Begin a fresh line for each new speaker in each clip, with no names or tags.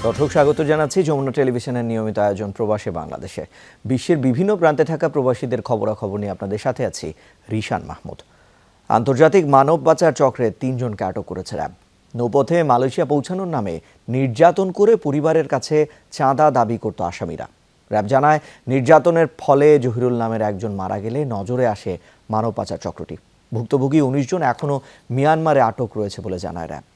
দর্শক স্বাগত জানাচ্ছি যমুনা টেলিভিশনের নিয়মিত আয়োজন প্রবাসে বাংলাদেশে। বিশ্বের বিভিন্ন প্রান্তে থাকা প্রবাসীদের খবরাখবর নিয়ে আপনাদের সাথে আছি রিশান মাহমুদ। আন্তর্জাতিক মানব পাচার চক্রে 3 জনকে আটক করেছে র্যাব। নৌপথে মালয়েশিয়া পৌঁছানোর নামে নির্যাতন করে পরিবারের কাছে চাঁদা দাবি করত আসামিরা। র্যাব জানায়, নির্যাতনের ফলে জহিরুল নামের একজন মারা গেলে নজরে আসে মানব পাচার চক্রটি। ভুক্তভোগী 19 জন এখনও মিয়ানমারে আটক রয়েছে বলে জানায় র্যাব।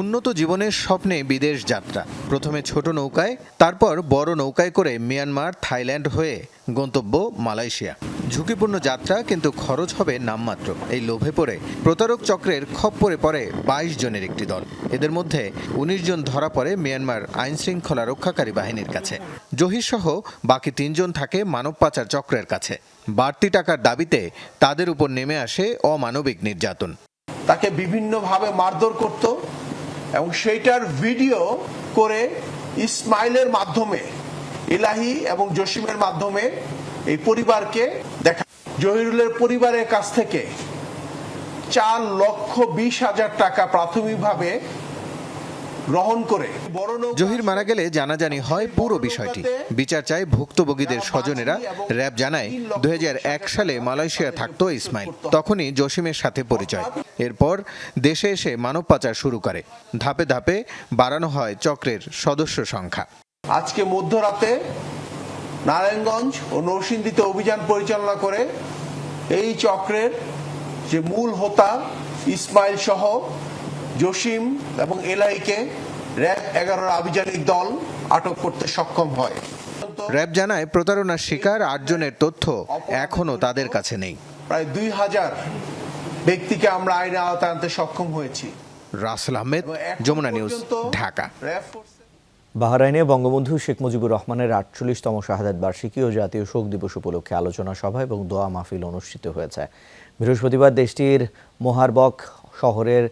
উন্নত জীবনের স্বপ্নে বিদেশ যাত্রা, প্রথমে ছোট নৌকায়, তারপর বড় নৌকায় করে মিয়ানমার, থাইল্যান্ড হয়ে গন্তব্য মালয়েশিয়া। ঝুঁকিপূর্ণ যাত্রা, কিন্তু খরচ হবে নামমাত্র। এই লোভে পড়ে প্রতারক চক্রের খপ্পরে পড়ে 22 জনের একটি দল। এদের মধ্যে 19 জন ধরা পড়ে মিয়ানমার আইনশৃঙ্খলা রক্ষাকারী বাহিনীর কাছে। জহির সহ বাকি 3 জন থাকে মানব পাচার চক্রের কাছে। বাড়তি টাকার দাবিতে তাদের উপর নেমে আসে অমানবিক নির্যাতন।
তাকে বিভিন্নভাবে মারধর করত এবং সেইটার ভিডিও করে ইসমাইলের মাধ্যমে, ইলাহি এবং জসিমের মাধ্যমে এই পরিবারকে দেখা। জহিরুলের পরিবারের কাছ থেকে 4,20,000 টাকা প্রাথমিকভাবে গ্রহণ করে
জহির মারা গেলে জানাজানি হয় পুরো বিষয়টি। বিচার চায় ভুক্তভোগীদের স্বজনেরা। র্যাব জানায়, 2001 সালে মালয়েশিয়া থাকতো ইসমাইল, তখনই জসিমের সাথে পরিচয়। এরপর দেশে এসে মানব পাচার শুরু করে। ধাপে ধাপে বাড়ানো হয় চক্রের সদস্য সংখ্যা।
আজকে মধ্যরাতে নারায়ণগঞ্জ ও নরসিংদীতে অভিযান পরিচালনা করে এই চক্রের যে মূল হোতা ইসমাইল সহ জসিম এবং এলাইকে র্যাব 11 আভিযানিক দল আটক করতে সক্ষম হয়।
র্যাব জানায়, প্রতারণার শিকার 8 জনের তথ্য এখনো তাদের কাছে নেই।
প্রায় 2000 ব্যক্তিকে আমরা আইনের আওতায় আনতে সক্ষম হয়েছি।
রাসেল আহমেদ, যমুনা নিউজ, ঢাকা।
বাহরাইনে বঙ্গবন্ধু শেখ মুজিবুর রহমানের 48তম শাহাদাত বার্ষিকী ও জাতীয় শোক দিবস উপলক্ষে আলোচনা সভা এবং দোয়া মাহফিল অনুষ্ঠিত হয়েছে। বৃহস্পতিবার দেশটির মোহারবক শহরের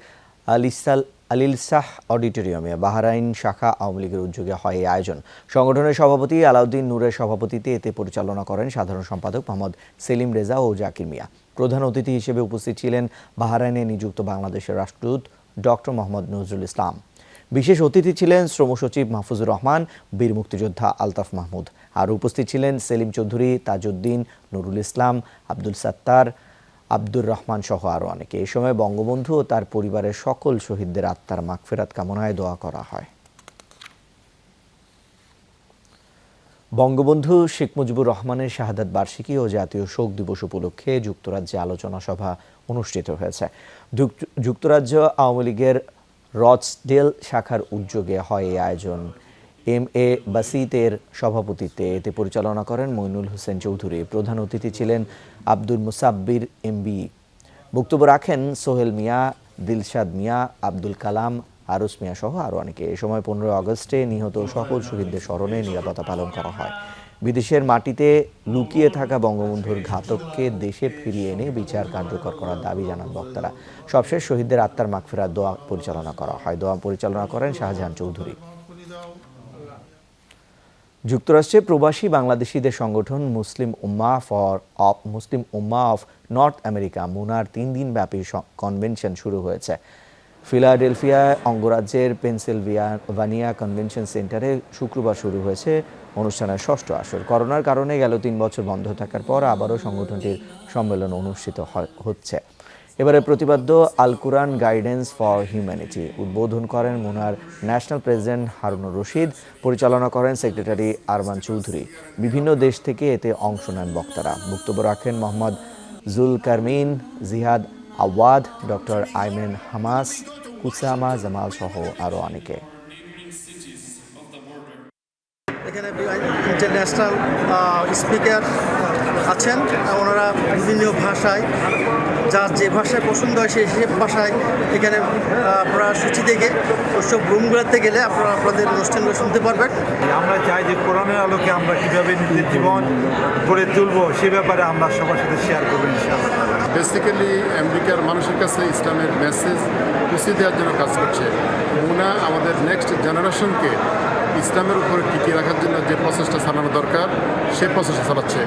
আলিলসাহ অডিটোরিয়ামে বাহরাইন শাখা আওয়ামী লীগের উদ্যোগে হয় এই আয়োজন। সংগঠনের সভাপতি আলাউদ্দিন নূরের সভাপতিত্বে এতে পরিচালনা করেন সাধারণ সম্পাদক মোহাম্মদ সেলিম রেজা ও জাকির মিয়া। প্রধান অতিথি হিসেবে উপস্থিত ছিলেন বাহরাইনে নিযুক্ত বাংলাদেশের রাষ্ট্রদূত ডক্টর মোহাম্মদ নজরুল ইসলাম। বিশেষ অতিথি ছিলেন শ্রম সচিব মাহফুজুর রহমান, বীর মুক্তিযোদ্ধা আলতাফ মাহমুদ। আর উপস্থিত ছিলেন সেলিম চৌধুরী, তাজউদ্দিন, নুরুল ইসলাম, আব্দুল সাত্তার, আব্দুর রহমান সহ আরও অনেকে। এই সময় বঙ্গবন্ধু ও তার পরিবারের সকল শহীদদের আত্মার মাগফিরাত কামনায় দোয়া করা হয়। বঙ্গবন্ধু শেখ মুজিবুর রহমানের শাহাদাত বার্ষিকী ও জাতীয় শোক দিবস উপলক্ষে যুক্তরাজ্যে আলোচনা সভা অনুষ্ঠিত হয়েছে। যুক্তরাজ্য আওয়ামী লীগের রচডেল শাখার উদ্যোগে হয় এই আয়োজন। এম.এ. বাসিতের সভাপতিত্বে এতে পরিচালনা করেন মইনুল হোসেন চৌধুরী। প্রধান অতিথি ছিলেন আব্দুল মুসাব্বির এমবি। বক্তব্য রাখেন সোহেল মিয়া, দিলশাদ মিয়া, আব্দুল কালাম, আরুস মিয়া সহ আরও অনেকে। এ সময় 15 আগস্টে নিহত সকল শহীদদের স্মরণে নিরাপত্তা পালন করা হয়। বিদেশের মাটিতে লুকিয়ে থাকা বঙ্গবন্ধুর ঘাতককে দেশে ফিরিয়ে এনে বিচার কার্যকর করার দাবি জানান বক্তারা। সবশেষ শহীদদের আত্মার মাগফিরাত দোয়া পরিচালনা করা হয়। দোয়া পরিচালনা করেন শাহজাহান চৌধুরী। যুক্তরাষ্ট্রে প্রবাসী বাংলাদেশিদের সংগঠন মুসলিম উম্মাহ অফ নর্থ আমেরিকা মুনার 3 দিনব্যাপী কনভেনশন শুরু হয়েছে। ফিলাডেলফিয়ায় অঙ্গরাজ্যের পেনসিলভানিয়া কনভেনশন সেন্টারে শুক্রবার শুরু হয়েছে অনুষ্ঠানের 6ষ্ঠ আসর। করোনার কারণে গেল 3 বছর বন্ধ থাকার পর আবারও সংগঠনটির সম্মেলন অনুষ্ঠিত হচ্ছে। এবারে প্রতিপাদ্য আল কুরআন গাইডেন্স ফর হিউম্যানিটি উদ্বোধন করেন মুনার ন্যাশনাল প্রেসিডেন্ট হারুনুর রশিদ। পরিচালনা করেন সেক্রেটারি আরমান চৌধুরী। বিভিন্ন দেশ থেকে এতে অংশ নেন বক্তারা। বক্তব্য রাখেন মোহাম্মদ জুলকারমিন, জিহাদ আওয়াদ, ডক্টর আইমেন হামাস, কুসামা জামাল সহ আরও অনেকে।
এখানে ইন্টারন্যাশনাল স্পিকার আছেন। ওনারা বিভিন্ন ভাষায়, যার যে ভাষায় পছন্দ হয় সেই ভাষায় এখানে আপনারা সূচি থেকে ওইসব রুমগুলোতে গেলে আপনারা আপনাদের অনুষ্ঠানগুলো শুনতে পারবেন।
আমরা চাই যে কোরআনের আলোকে আমরা কীভাবে নিজের জীবন গড়ে তুলব সে ব্যাপারে আমরা সবার সাথে শেয়ার করবো ইনশাআল্লাহ।
বেসিক্যালি আমেরিকার মানুষের কাছে ইসলামের মেসেজ পৌঁছে দেওয়ার জন্য কাজ করছে। মুনা আমাদের নেক্সট জেনারেশনকে ইসলামের উপরে টিকিয়ে রাখার জন্য যে প্রসেসটা চালানো দরকার সেই প্রসেসটা চালাচ্ছে।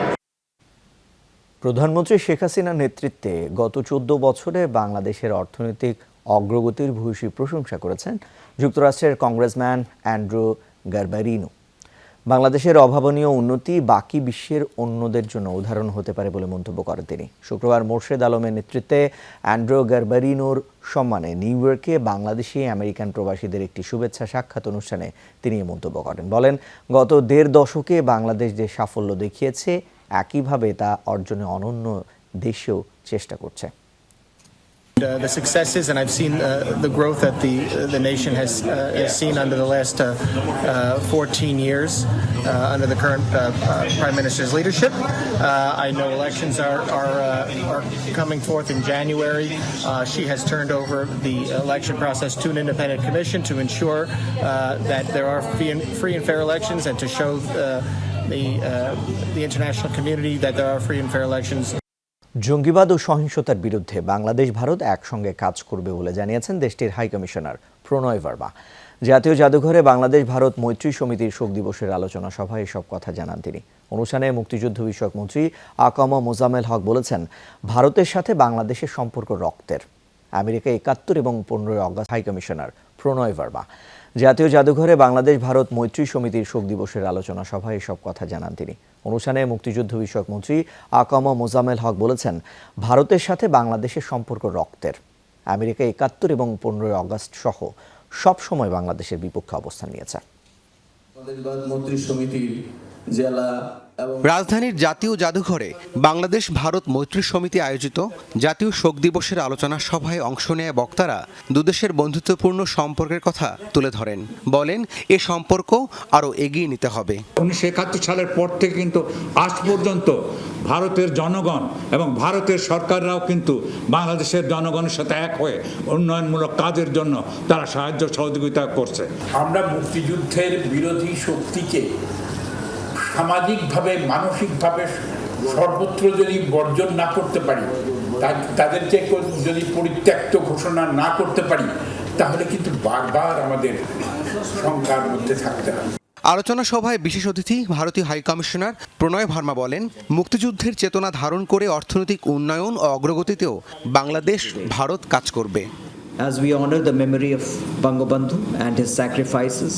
প্রধানমন্ত্রী শেখ হাসিনার নেতৃত্বে গত 14 বছরে বাংলাদেশের অর্থনৈতিক অগ্রগতির ভূয়সী প্রশংসা করেছেন যুক্তরাষ্ট্রের কংগ্রেসম্যান অ্যান্ড্রু গারবারিনো। বাংলাদেশের অভাবনীয় উন্নতি বাকি বিশ্বের অন্যদের জন্য উদাহরণ হতে পারে বলে মন্তব্য করেন তিনি। শুক্রবার মোর্শেদ আলমের নেতৃত্বে অ্যান্ড্রু গারবারিনোর সম্মানে নিউ ইয়র্কে বাংলাদেশি আমেরিকান প্রবাসীদের একটি শুভেচ্ছা সাক্ষাৎ অনুষ্ঠানে তিনি এই মন্তব্য করেন। বলেন, গত ১.৫ দশকে বাংলাদেশ যে সাফল্য দেখিয়েছে একইভাবে তা অর্জনে অনন্য দেশেও চেষ্টা করছে।
The successes, and I've seen the growth that the nation has seen under the last 14 years under the current Prime Minister's leadership. I know elections are coming forth in January. She has turned over the election process to an independent commission to ensure that there are free and fair elections, and to show the international community that there are free and fair elections.
জঙ্গিবাদ ও সহিংসতার বিরুদ্ধে বাংলাদেশ ভারত একসঙ্গে কাজ করবে বলে জানিয়েছেন দেশটির high commissioner প্রণয় ভার্মা। জাতীয় জাদুঘরে বাংলাদেশ ভারত মৈত্রী সমিতির শোক দিবসের আলোচনা সভায় এসব কথা জানান তিনি। অনুষ্ঠানে মুক্তিযুদ্ধ বিষয়ক মন্ত্রী আকাম মোজাম্মেল হক বলেছেন, ভারতের সাথে বাংলাদেশের সম্পর্ক রক্তের। আমেরিকা ৭১ এবং ১৫ অগাস্ট হাই কমিশনার প্রণয় ভার্মা জাতীয় জাদুঘরে বাংলাদেশ ভারত মৈত্রী সমিতির শোক দিবসের আলোচনা সভায় এসব কথা জানান তিনি। অনুষ্ঠানে মুক্তিযুদ্ধ বিষয়ক মন্ত্রী আকাম মোজাম্মেল হক বলেছেন, ভারতের সাথে বাংলাদেশের সম্পর্ক রক্তের। আমেরিকা ৭১ এবং ১৫ অগাস্ট সহ সব সময় বাংলাদেশের বিপক্ষে অবস্থান নিয়েছে।
মৈত্রী সমিতির জেলা
রাজধানীর জাতীয় জাদুঘরে বাংলাদেশ ভারত মৈত্রী সমিতি আয়োজিত জাতীয় শোক দিবসের আলোচনা সভায় অংশ নেয়া বক্তারা দুদেশের বন্ধুত্বপূর্ণ সম্পর্কের কথা তুলে ধরেন। বলেন, এ সম্পর্ক আরও এগিয়ে নিতে হবে।
1971 সালের পর থেকে কিন্তু আজ পর্যন্ত ভারতের জনগণ এবং ভারতের সরকাররাও কিন্তু বাংলাদেশের জনগণের সাথে এক হয়ে উন্নয়নমূলক কাজের জন্য তারা সাহায্য সহযোগিতা করছে।
আমরা মুক্তিযুদ্ধের বিরোধী শক্তিকে সামাজিকভাবে মানসিকভাবে সর্বত্র যদি বর্জন না করতে পারি, তাদেরকে যদি পরিত্যক্ত ঘোষণা না করতে পারি, তাহলে কিন্তু বারবার আমাদের শঙ্কার মধ্যে থাকতে হবে।
আলোচনা সভায় বিশেষ অতিথি ভারতীয় হাই কমিশনার প্রণয় ভার্মা বলেন, মুক্তিযুদ্ধের চেতনা ধারণ করে অর্থনৈতিক উন্নয়ন ও অগ্রগতিতেও বাংলাদেশ ভারত কাজ করবে।
As we honor the memory of Bangabandhu and his sacrifices,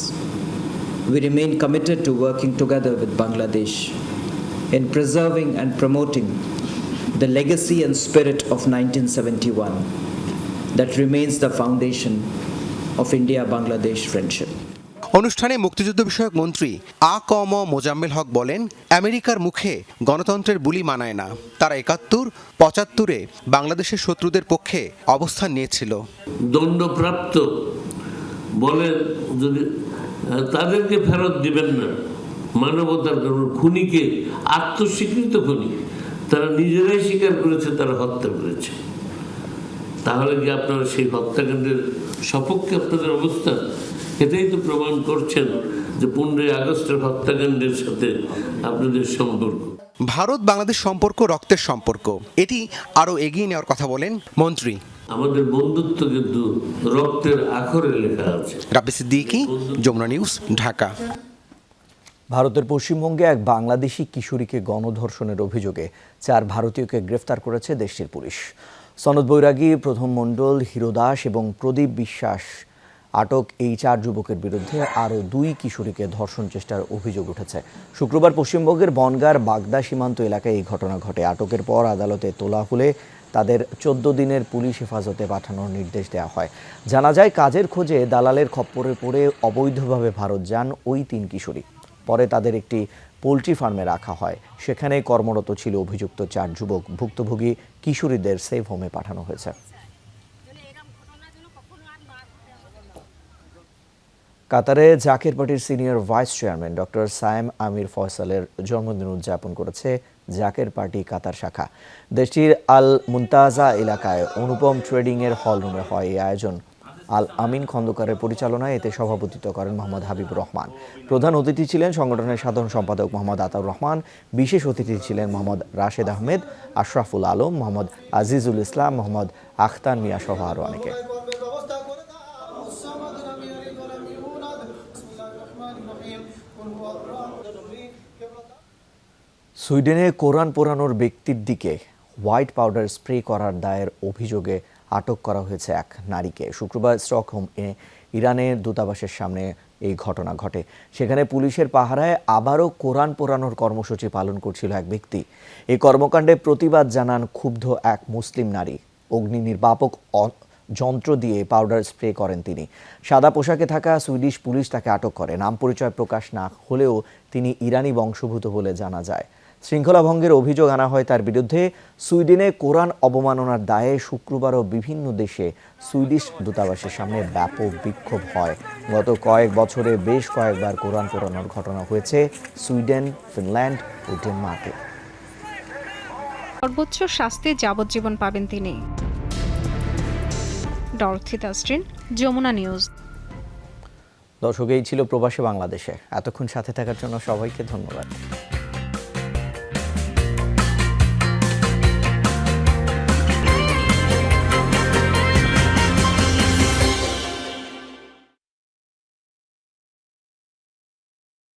we remain committed to working together with Bangladesh in preserving and promoting the legacy and spirit of 1971 that remains the foundation of India-Bangladesh friendship.
অনুষ্ঠানে মুক্তিযুদ্ধ বিষয়ক মন্ত্রী আকাম মোজাম্মেল হক বলেন, আমেরিকার মুখে গণতন্ত্রের বুলি মানায় না। তারা ৭১-৭৫-এ বাংলাদেশের শত্রুদের পক্ষে অবস্থান নিয়েছিল।
দণ্ডপ্রাপ্ত বলেন যদি তাদেরকে ফেরত দিবেন না, মানবতার কারণ খুনিকে আত্মস্বীকৃত খুনি তারা নিজেরাই স্বীকার করেছে তারা হত্যা করেছে। তাহলে কি আপনারা সেই হত্যাকাণ্ডের সপক্ষে আপনাদের অবস্থান? এটাই তো প্রমাণ করছেন যে 15 আগস্টের হত্যাকাণ্ডের সাথে আপনাদের সম্পর্ক।
ভারত বাংলাদেশ সম্পর্ক রক্তের সম্পর্ক, এটি আরও এগিয়ে নেওয়ার কথা বলেন মন্ত্রী।
আমাদের বন্ধুত্ব কিন্তু রক্তের আখরে লেখা আছে।
রাব্বি সিদ্দিকী, যমুনা নিউজ, ঢাকা।
ভারতের পশ্চিমবঙ্গে এক বাংলাদেশি কিশোরীকে গণধর্ষণের অভিযোগে 4 ভারতীয়কে গ্রেফতার করেছে দেশটির পুলিশ। সনদ বৈরাগী, প্রথম মণ্ডল, হিরো দাস এবং প্রদীপ বিশ্বাস আটক এই 4 যুবকের বিরুদ্ধে আরও 2 কিশোরীকে ধর্ষণ চেষ্টার অভিযোগ উঠেছে। শুক্রবার পশ্চিমবঙ্গের বনগাঁর বাগদা সীমান্ত এলাকায় এই ঘটনা ঘটে। আটকের পর আদালতে তোলা হলে তাদের 14 দিনের পুলিশ হেফাজতে পাঠানোর নির্দেশ দেওয়া হয়। জানা যায়, কাজের খোঁজে দালালের খপ্পরে পড়ে অবৈধভাবে ভারত যান ওই 3 কিশোরী। পরে তাদের একটি পোলট্রি ফার্মে রাখা হয়। সেখানে কর্মরত ছিল অভিযুক্ত 4 যুবক। ভুক্তভোগী কিশোরীদের সেফ হোমে পাঠানো হয়েছে। কাতারে জাকের পার্টির senior vice chairman doctor Sayem Amir ফয়সালের জন্মদিন উদযাপন করেছে জাকের পার্টি কাতার শাখা। দেশটির আল মুনতাজা এলাকায় অনুপম ট্রেডিংয়ের হল রুমে হয় এই আয়োজন। আল আমিন খন্দকারের পরিচালনায় এতে সভাপতিত্ব করেন মোহাম্মদ হাবিবুর রহমান। প্রধান অতিথি ছিলেন সংগঠনের সাধারণ সম্পাদক মোহাম্মদ আতাউর রহমান। বিশেষ অতিথি ছিলেন মোহাম্মদ রাশেদ আহমেদ, আশরাফুল আলম, মোহাম্মদ আজিজুল ইসলাম, মোহাম্মদ আখতার মিয়া সহ আরও অনেকে। সুইডেনে কোরআন পোড়ানোর ব্যক্তির দিকে হোয়াইট পাউডার স্প্রে করার দায়ের অভিযোগে আটক করা হয়েছে এক নারীকে। শুক্রবার স্টকহোমে ইরানের দূতাবাসের সামনে এই ঘটনা ঘটে। সেখানে পুলিশের পাহারায় আবারও কোরআন পোড়ানোর কর্মসূচি পালন করছিল এক ব্যক্তি। এই কর্মকাণ্ডে প্রতিবাদ জানান ক্ষুব্ধ এক মুসলিম নারী। অগ্নি নির্বাপক যন্ত্র দিয়ে পাউডার স্প্রে করেন তিনি। সাদা পোশাকে থাকা সুইডিশ পুলিশ তাকে আটক করে। নাম পরিচয় প্রকাশ না হলেও তিনি ইরানি বংশোদ্ভূত বলে জানা যায়। শৃঙ্খলা ভঙ্গের অভিযোগ আনা হয় তার বিরুদ্ধে। সুইডেনে কোরআন অবমাননার দায়ে শুক্রবারও বিভিন্ন দেশে সুইডিশ দূতাবাসের সামনে ব্যাপক বিক্ষোভ হয়। গত কয়েক বছরে বেশ কয়েকবার কোরআন পোড়ানোর ঘটনা হয়েছে সুইডেন, ফিনল্যান্ড ও ডেনমার্কে।
সর্বোচ্চ শাস্তি যাবজ্জীবন পাবেন তিনি। Dorothy Tasrin, Jamuna news.
দর্শক, এই ছিল প্রবাসী বাংলাদেশে। এতক্ষণ সাথে থাকার জন্য সবাইকে ধন্যবাদ।